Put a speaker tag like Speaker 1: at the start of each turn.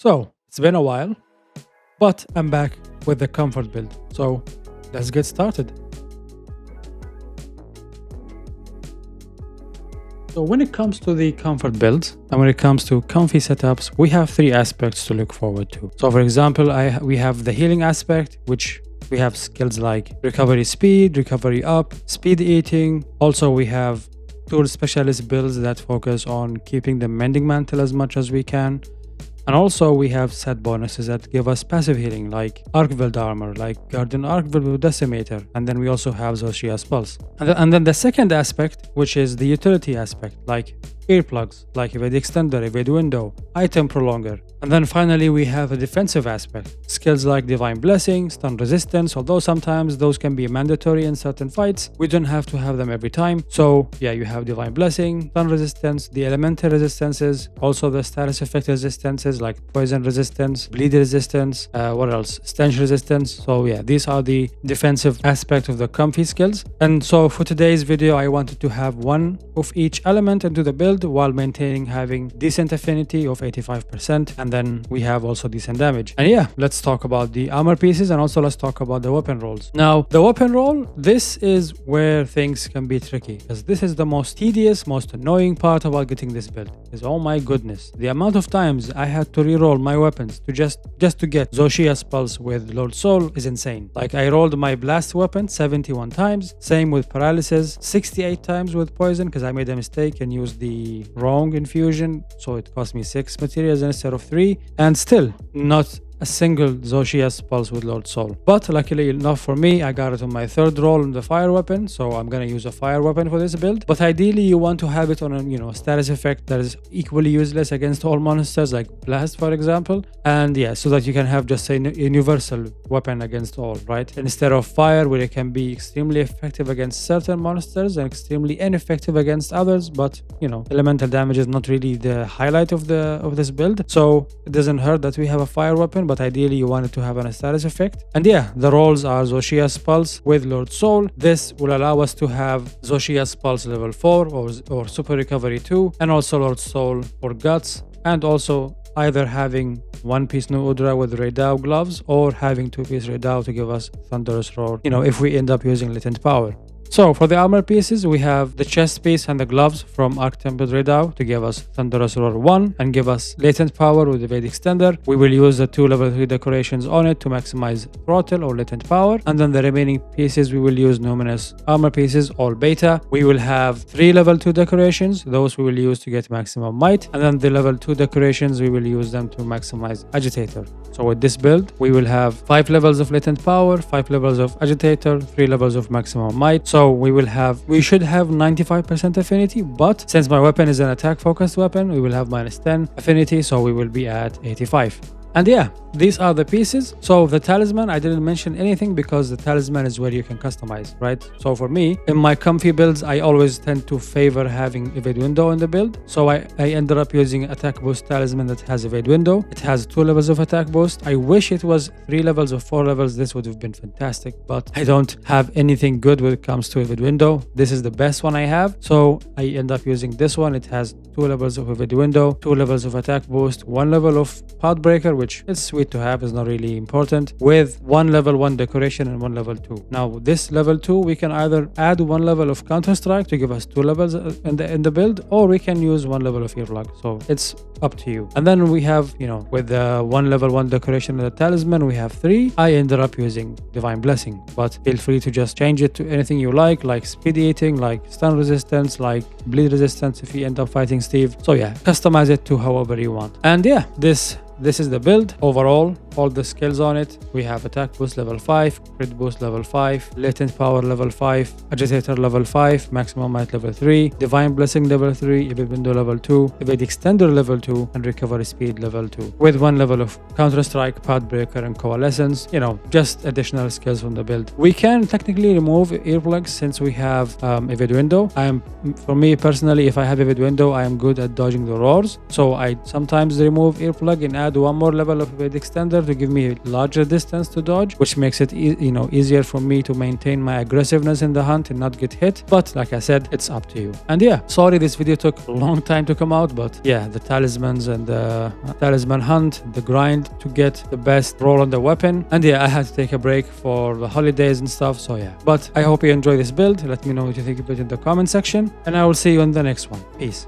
Speaker 1: So it's been a while, but I'm back with the comfort build. So let's get started. So when it comes to the comfort builds and when it comes to comfy setups, we have three aspects to look forward to. So for example, we have the healing aspect, which we have skills like recovery speed, recovery up, speed eating. Also, we have tool specialist builds that focus on keeping the mending mantle as much as we can. And also we have set bonuses that give us passive healing like Archvild armor, like Guardian Archvild with Decimator. And then we also have Zoshia's Pulse. And then the second aspect, which is the utility aspect, like earplugs, like Evade Extender, Evade Window, Item Prolonger. And then finally we have a defensive aspect, skills like Divine Blessing, Stun Resistance, although sometimes those can be mandatory in certain fights. We don't have to have them every time. So yeah, you have Divine Blessing, Stun Resistance, the Elemental Resistances, also the status effect resistances like Poison Resistance, Bleed Resistance, what else? Stench Resistance. So yeah, these are the defensive aspect of the comfy skills. And so for today's video, I wanted to have one of each element into the build while maintaining having decent affinity of 85%. And then we have also decent damage. And yeah, let's talk about the armor pieces and also let's talk about the weapon rolls. Now, the weapon roll, this is where things can be tricky because this is the most tedious, most annoying part about getting this build. Is oh my goodness, the amount of times I had to re-roll my weapons to just to get Zoshia's Pulse with Lord Soul is insane. Like I rolled my blast weapon 71 times, same with paralysis, 68 times with poison because I made a mistake and used the wrong infusion, so it cost me 6 materials instead of 3, and still not a single Zoshia's Pulse with Lord Soul. But luckily enough for me, I got it on my third roll on the fire weapon, so I'm gonna use a fire weapon for this build. But ideally you want to have it on a status effect that is equally useless against all monsters like Blast, for example. And yeah, so that you can have just a universal weapon against all, right? Instead of fire, where it can be extremely effective against certain monsters and extremely ineffective against others. But elemental damage is not really the highlight of this build. So it doesn't hurt that we have a fire weapon, but ideally you want it to have a status effect. And yeah, the rolls are Zoshia's Pulse with Lord Soul. This will allow us to have Zoshia's Pulse level 4 or Super Recovery 2, and also Lord Soul for Guts, and also either having one-piece new Udra with Raidao gloves or having two-piece Raidao to give us Thunderous Roar, if we end up using Latent Power. So for the armor pieces, we have the chest piece and the gloves from Arch-Tempered Raidao to give us Thunderous Roar 1 and give us Latent Power with the Evade Extender. We will use the 2 level 3 decorations on it to maximize Throttle or Latent Power. And then the remaining pieces, we will use Numinous armor pieces, all beta. We will have 3 level 2 decorations. Those we will use to get maximum might. And then the level 2 decorations, we will use them to maximize Agitator. So with this build, we will have 5 levels of Latent Power, 5 levels of Agitator, 3 levels of maximum might. So we should have 95% affinity, but since my weapon is an attack focused weapon, we will have -10 affinity, so we will be at 85. And yeah, these are the pieces. So the talisman, I didn't mention anything because the talisman is where you can customize, right? So for me, in my comfy builds, I always tend to favor having Evade Window in the build. So I ended up using attack boost talisman that has Evade Window. It has 2 levels of attack boost. I wish it was 3 levels or 4 levels. This would have been fantastic, but I don't have anything good when it comes to Evade Window. This is the best one I have. So I end up using this one. It has 2 levels of Evade Window, 2 levels of attack boost, 1 level of Path Breaker, which is sweet to have, is not really important, with 1 level 1 decoration and 1 level 2. Now this level 2, we can either add 1 level of Counter Strike to give us 2 levels in the build, or we can use 1 level of Earplug. So it's up to you. And then we have, with the 1 level 1 decoration and the talisman, we have 3. I ended up using Divine Blessing, but feel free to just change it to anything you like Speed Eating, like Stun Resistance, like Bleed Resistance if you end up fighting Steve. So yeah, customize it to however you want. And yeah, this is the build overall. All the skills on it, we have attack boost level 5, crit boost level 5, latent power level 5, agitator level 5, maximum might level 3, divine blessing level 3, evade window level 2, evade extender level 2, and recovery speed level 2, with 1 level of counter strike, path breaker, and coalescence. Just additional skills from the build. We can technically remove earplugs since we have evade window. For me personally, if I have evade window, I am good at dodging the roars, so I sometimes remove earplug and add 1 more level of evade extender to give me a larger distance to dodge, which makes it easier for me to maintain my aggressiveness in the hunt and not get hit. But like I said, it's up to you. And yeah, sorry this video took a long time to come out, but yeah, the talismans and the talisman hunt, the grind to get the best roll on the weapon. And yeah, I had to take a break for the holidays and stuff, so yeah. But I hope you enjoy this build. Let me know what you think of it in the comment section, and I will see you in the next one. Peace.